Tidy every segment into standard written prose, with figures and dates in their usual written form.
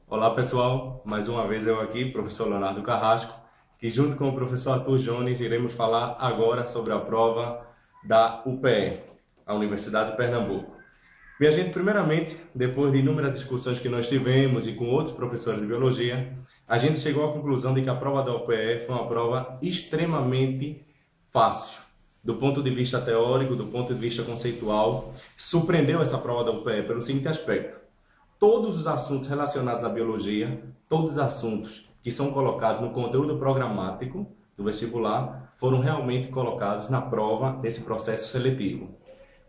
Olá pessoal, mais uma vez eu aqui, professor Leonardo Carrasco, que junto com o professor Arthur Jones iremos falar agora sobre a prova da UPE, a Universidade de Pernambuco. Minha gente, primeiramente, depois de inúmeras discussões que nós tivemos e com outros professores de biologia, a gente chegou à conclusão de que a prova da UPE foi uma prova extremamente fácil, do ponto de vista teórico, do ponto de vista conceitual. Surpreendeu essa prova da UPE pelo seguinte aspecto: todos os assuntos relacionados à biologia, todos os assuntos que são colocados no conteúdo programático do vestibular, foram realmente colocados na prova desse processo seletivo.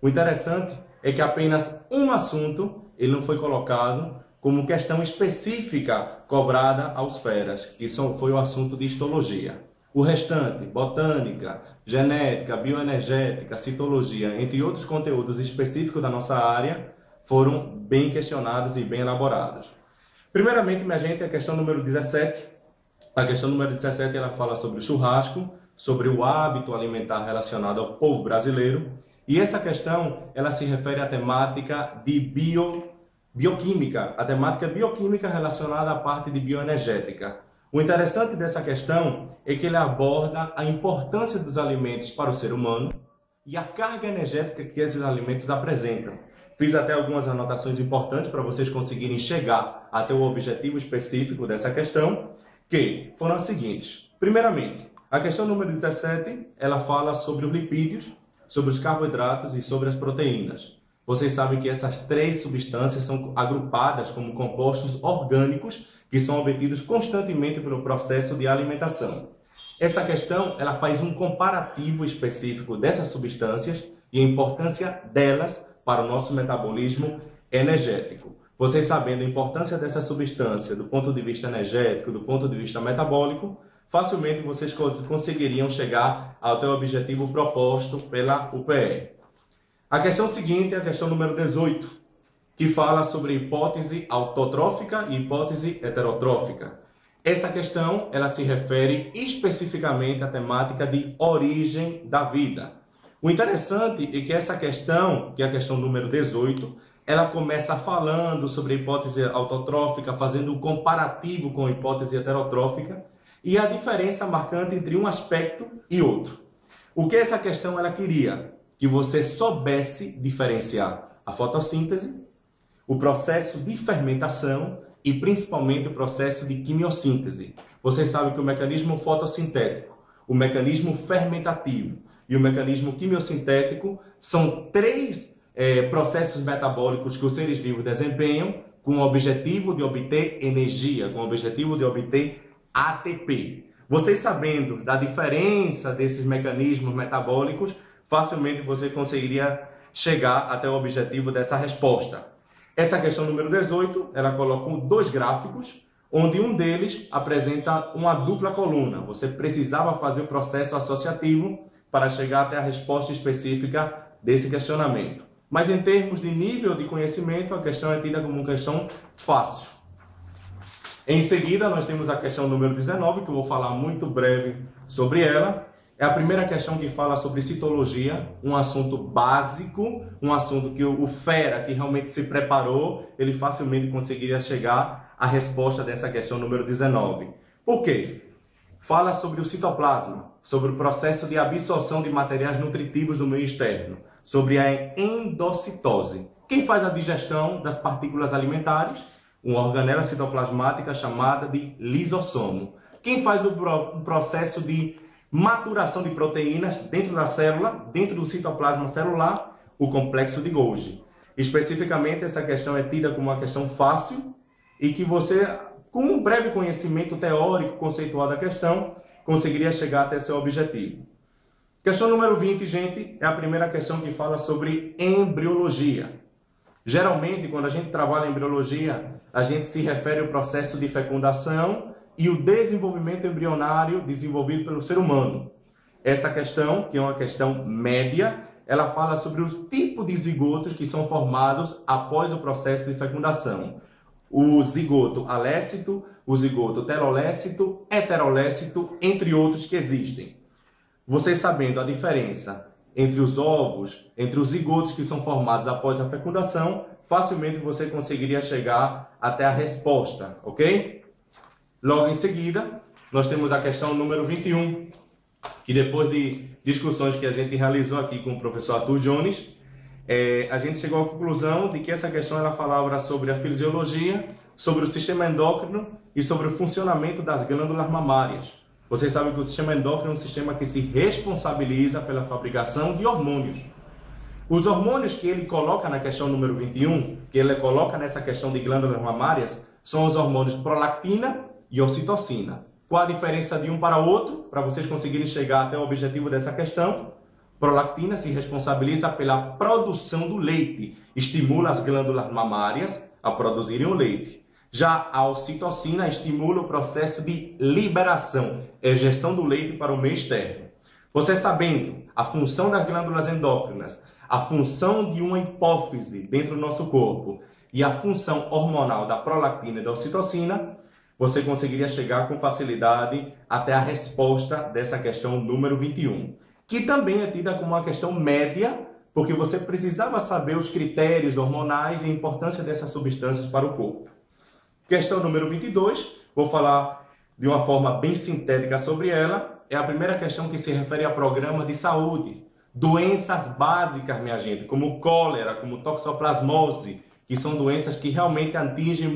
O interessante é que apenas um assunto ele não foi colocado como questão específica cobrada aos feras, que foi o assunto de histologia. O restante, botânica, genética, bioenergética, citologia, entre outros conteúdos específicos da nossa área, foram bem questionados e bem elaborados. Primeiramente, minha gente, a questão número 17. A questão número 17 ela fala sobre o churrasco, sobre o hábito alimentar relacionado ao povo brasileiro. E essa questão ela se refere à temática de bioquímica, a temática bioquímica relacionada à parte de bioenergética. O interessante dessa questão é que ele aborda a importância dos alimentos para o ser humano e a carga energética que esses alimentos apresentam. Fiz até algumas anotações importantes para vocês conseguirem chegar até o objetivo específico dessa questão, que foram as seguintes. Primeiramente, a questão número 17, ela fala sobre os lipídios, sobre os carboidratos e sobre as proteínas. Vocês sabem que essas três substâncias são agrupadas como compostos orgânicos que são obtidos constantemente pelo processo de alimentação. Essa questão ela faz um comparativo específico dessas substâncias e a importância delas para o nosso metabolismo energético. Vocês sabendo a importância dessa substância do ponto de vista energético, do ponto de vista metabólico, facilmente vocês conseguiriam chegar ao teu objetivo proposto pela UPE. A questão seguinte é a questão número 18, que fala sobre hipótese autotrófica e hipótese heterotrófica. Essa questão ela se refere especificamente à temática de origem da vida. O interessante é que essa questão, que é a questão número 18, ela começa falando sobre a hipótese autotrófica, fazendo um comparativo com a hipótese heterotrófica e a diferença marcante entre um aspecto e outro. O que essa questão ela queria? Que você soubesse diferenciar a fotossíntese, o processo de fermentação e principalmente o processo de quimiossíntese. Vocês sabem que o mecanismo fotossintético, o mecanismo fermentativo e o mecanismo quimiosintético são três processos metabólicos que os seres vivos desempenham com o objetivo de obter energia, com o objetivo de obter ATP. Vocês sabendo da diferença desses mecanismos metabólicos, facilmente você conseguiria chegar até o objetivo dessa resposta. Essa questão número 18, ela colocou dois gráficos, onde um deles apresenta uma dupla coluna. Você precisava fazer o processo associativo para chegar até a resposta específica desse questionamento. Mas em termos de nível de conhecimento, a questão é tida como uma questão fácil. Em seguida, nós temos a questão número 19, que eu vou falar muito breve sobre ela. É a primeira questão que fala sobre citologia, um assunto básico, um assunto que o fera que realmente se preparou, ele facilmente conseguiria chegar à resposta dessa questão número 19. Por quê? Fala sobre o citoplasma, sobre o processo de absorção de materiais nutritivos do meio externo, sobre a endocitose. Quem faz a digestão das partículas alimentares? Uma organela citoplasmática chamada de lisossomo. Quem faz o processo de maturação de proteínas dentro da célula, dentro do citoplasma celular? O complexo de Golgi. Especificamente, essa questão é tida como uma questão fácil e que você, com um breve conhecimento teórico, conceitual da questão, conseguiria chegar até seu objetivo. Questão número 20, gente, é a primeira questão que fala sobre embriologia. Geralmente, quando a gente trabalha em embriologia, a gente se refere ao processo de fecundação e o desenvolvimento embrionário desenvolvido pelo ser humano. Essa questão, que é uma questão média, ela fala sobre os tipos de zigotos que são formados após o processo de fecundação. O zigoto alécito, o zigoto terolécito, heterolécito, entre outros que existem. Vocês sabendo a diferença entre os ovos, entre os zigotos que são formados após a fecundação, facilmente você conseguiria chegar até a resposta, ok? Logo em seguida, nós temos a questão número 21, que depois de discussões que a gente realizou aqui com o professor Arthur Jones, a gente chegou à conclusão de que essa questão ela falava sobre a fisiologia, sobre o sistema endócrino e sobre o funcionamento das glândulas mamárias. Vocês sabem que o sistema endócrino é um sistema que se responsabiliza pela fabricação de hormônios. Os hormônios que ele coloca na questão número 21, que ele coloca nessa questão de glândulas mamárias, são os hormônios prolactina e ocitocina. Qual a diferença de um para o outro, para vocês conseguirem chegar até o objetivo dessa questão? Prolactina se responsabiliza pela produção do leite, estimula as glândulas mamárias a produzirem o leite. Já a ocitocina estimula o processo de liberação, ejeção do leite para o meio externo. Você sabendo a função das glândulas endócrinas, a função de uma hipófise dentro do nosso corpo e a função hormonal da prolactina e da ocitocina, você conseguiria chegar com facilidade até a resposta dessa questão número 21, que também é tida como uma questão média, porque você precisava saber os critérios hormonais e a importância dessas substâncias para o corpo. Questão número 22, vou falar de uma forma bem sintética sobre ela, é a primeira questão que se refere a programas de saúde. Doenças básicas, minha gente, como cólera, como toxoplasmose, que são doenças que realmente atingem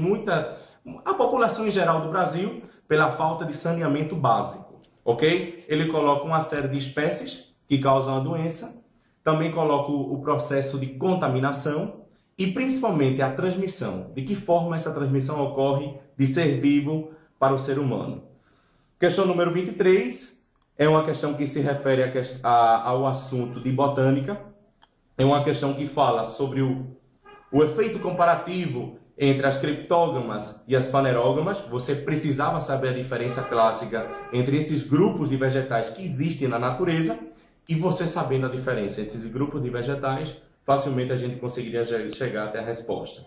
a população em geral do Brasil pela falta de saneamento básico, ok? Ele coloca uma série de espécies que causam a doença, também coloca o processo de contaminação e principalmente a transmissão. De que forma essa transmissão ocorre de ser vivo para o ser humano? Questão número 23 é uma questão que se refere ao assunto de botânica. É uma questão que fala sobre o efeito comparativo entre as criptógamas e as fanerógamas. Você precisava saber a diferença clássica entre esses grupos de vegetais que existem na natureza, e você sabendo a diferença entre esses grupos de vegetais, facilmente a gente conseguiria chegar até a resposta.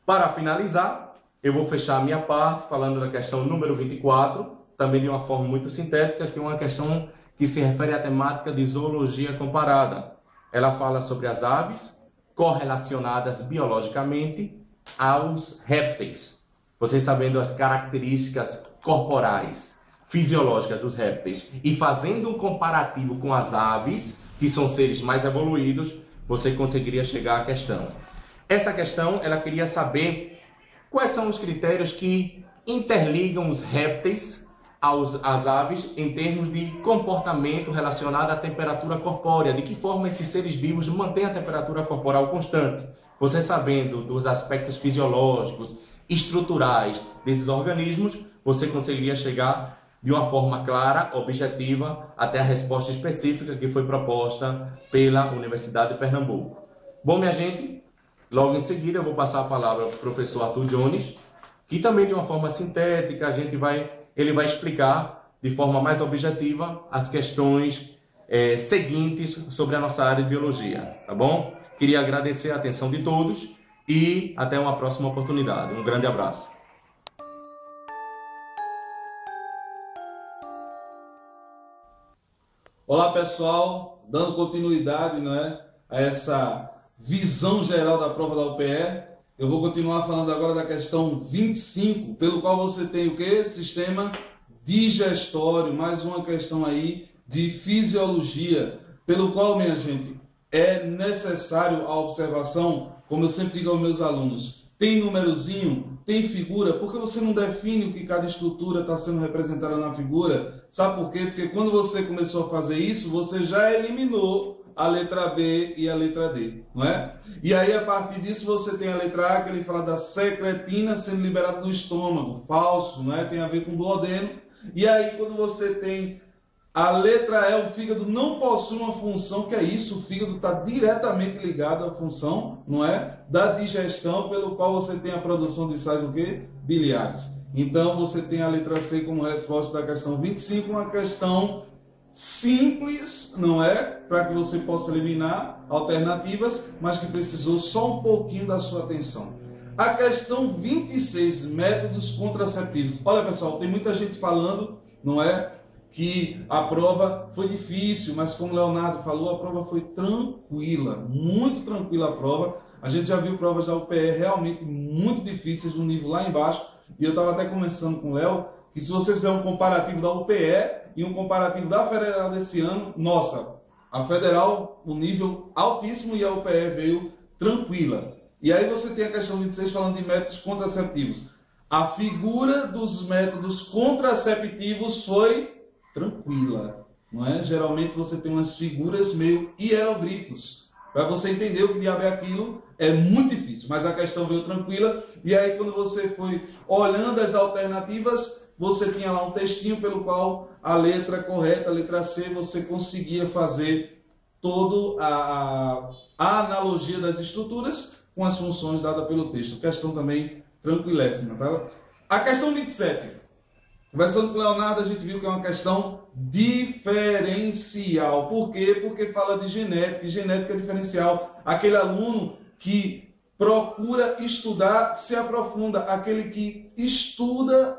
Para finalizar, eu vou fechar a minha parte falando da questão número 24, também de uma forma muito sintética, que é uma questão que se refere à temática de zoologia comparada. Ela fala sobre as aves correlacionadas biologicamente aos répteis. Vocês sabendo as características corporais, fisiológicas dos répteis e fazendo um comparativo com as aves, que são seres mais evoluídos, você conseguiria chegar à questão. Essa questão, ela queria saber quais são os critérios que interligam os répteis às aves em termos de comportamento relacionado à temperatura corpórea. De que forma esses seres vivos mantêm a temperatura corporal constante? Você sabendo dos aspectos fisiológicos, estruturais desses organismos, você conseguiria chegar de uma forma clara, objetiva, até a resposta específica que foi proposta pela Universidade de Pernambuco. Bom, minha gente, logo em seguida eu vou passar a palavra para o professor Arthur Jones, que também de uma forma sintética ele vai explicar de forma mais objetiva as questões seguintes sobre a nossa área de biologia, tá bom? Queria agradecer a atenção de todos e até uma próxima oportunidade. Um grande abraço. Olá pessoal, dando continuidade, a essa visão geral da prova da UPE, eu vou continuar falando agora da questão 25, pelo qual você tem o quê? Sistema digestório, mais uma questão aí de fisiologia, pelo qual, minha gente, é necessário a observação, como eu sempre digo aos meus alunos, tem númerozinho, tem figura, por que você não define o que cada estrutura está sendo representada na figura? Sabe por quê? Porque quando você começou a fazer isso, você já eliminou a letra B e a letra D, não é? E aí, a partir disso, você tem a letra A, que ele fala da secretina sendo liberada do estômago, falso, não é? Tem a ver com duodeno. E aí, quando você tem a letra E, o fígado não possui uma função, que é isso, o fígado está diretamente ligado à função, não é? Da digestão, pelo qual você tem a produção de sais, o quê? Biliares. Então, você tem a letra C como resposta da questão 25, uma questão simples, não é? Para que você possa eliminar alternativas, mas que precisou só um pouquinho da sua atenção. A questão 26, métodos contraceptivos. Olha, pessoal, tem muita gente falando, não é? Que a prova foi difícil, mas como o Leonardo falou, a prova foi tranquila, muito tranquila a prova. A gente já viu provas da UPE realmente muito difíceis, no nível lá embaixo, e eu estava até conversando com o Léo, que se você fizer um comparativo da UPE e um comparativo da Federal desse ano, nossa, a Federal, o nível altíssimo, e a UPE veio tranquila. E aí você tem a questão 26 falando de métodos contraceptivos. A figura dos métodos contraceptivos foi tranquila, não é? Geralmente você tem umas figuras meio hieroglifos. Para você entender o que diabo é aquilo, é muito difícil, mas a questão veio tranquila. E aí quando você foi olhando as alternativas, você tinha lá um textinho pelo qual a letra correta, a letra C, você conseguia fazer toda a analogia das estruturas com as funções dadas pelo texto. Questão também tranquilíssima, tá? A questão 27. Conversando com o Leonardo, a gente viu que é uma questão diferencial. Por quê? Porque fala de genética, e genética é diferencial. Aquele aluno que procura estudar, se aprofunda. Aquele que estuda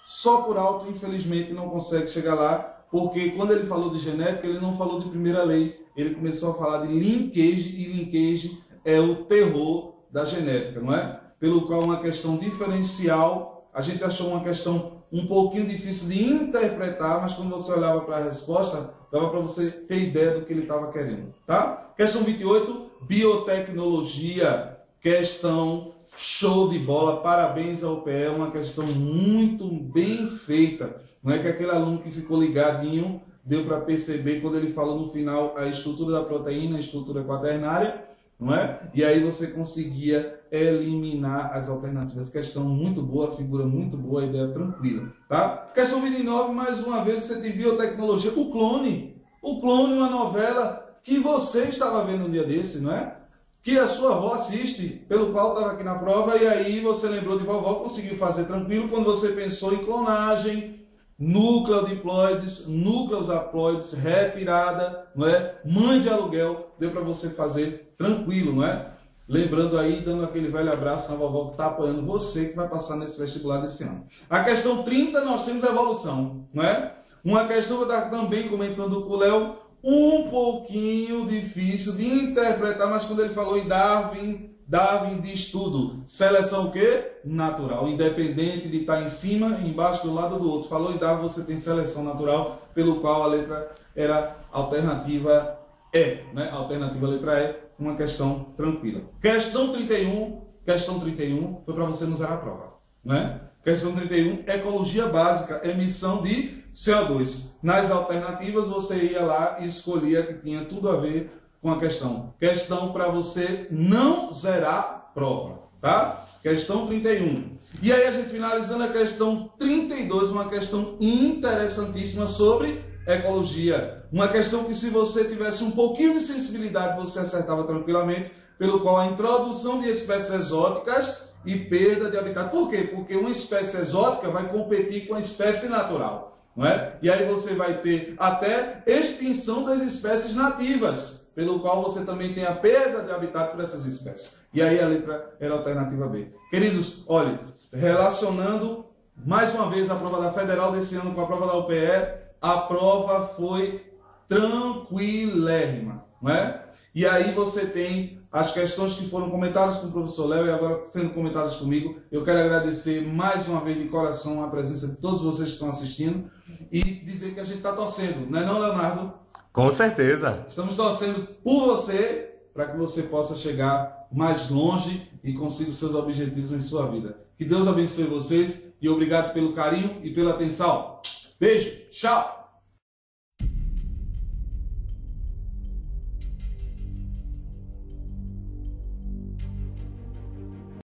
só por alto, infelizmente, não consegue chegar lá, porque quando ele falou de genética, ele não falou de primeira lei. Ele começou a falar de linkage, e linkage é o terror da genética, não é? Pelo qual uma questão diferencial, a gente achou uma questão um pouquinho difícil de interpretar, mas quando você olhava para a resposta, dava para você ter ideia do que ele estava querendo, tá? Questão 28, biotecnologia, questão show de bola, parabéns ao PE, uma questão muito bem feita, não é que aquele aluno que ficou ligadinho deu para perceber quando ele falou no final a estrutura da proteína, a estrutura quaternária, não é? E aí você conseguia eliminar as alternativas. Questão muito boa, figura muito boa, ideia tranquila, tá? Questão 29, mais uma vez você tem biotecnologia, o Clone, uma novela que você estava vendo um dia desse, não é? Que a sua avó assiste, pelo qual estava aqui na prova, e aí você lembrou de vovó, conseguiu fazer tranquilo quando você pensou em clonagem, nucleodiploides, núcleos haploides, retirada, não é? Mãe de aluguel, deu para você fazer tranquilo, não é? Lembrando aí, dando aquele velho abraço na vovó que está apoiando você, que vai passar nesse vestibular desse ano. A questão 30, nós temos a evolução, não é? Uma questão que eu estava também comentando com o Léo, um pouquinho difícil de interpretar, mas quando ele falou em Darwin de estudo, seleção o quê? Natural, independente de estar em cima, embaixo, do lado do outro. Falou em Darwin, você tem seleção natural, pelo qual a letra era alternativa E, né? Alternativa letra E, uma questão tranquila. Questão 31 foi para você não zerar a prova, né? Questão 31, ecologia básica, emissão de CO2. Nas alternativas, você ia lá e escolhia que tinha tudo a ver com a questão. Questão para você não zerar a prova, tá? Questão 31. E aí a gente finalizando a questão 32, uma questão interessantíssima sobre ecologia. Uma questão que se você tivesse um pouquinho de sensibilidade, você acertava tranquilamente, pelo qual a introdução de espécies exóticas e perda de habitat. Por quê? Porque uma espécie exótica vai competir com a espécie natural, não é? E aí você vai ter até extinção das espécies nativas, pelo qual você também tem a perda de habitat por essas espécies. E aí a letra era a alternativa B. Queridos, olha, relacionando mais uma vez a prova da Federal desse ano com a prova da UPE, a prova foi tranquilérrima, não é? E aí você tem as questões que foram comentadas com o professor Léo e agora sendo comentadas comigo. Eu quero agradecer mais uma vez de coração a presença de todos vocês que estão assistindo e dizer que a gente está torcendo, não é não, Leonardo? Com certeza. Estamos torcendo por você para que você possa chegar mais longe e consiga os seus objetivos em sua vida. Que Deus abençoe vocês e obrigado pelo carinho e pela atenção. Beijo, tchau!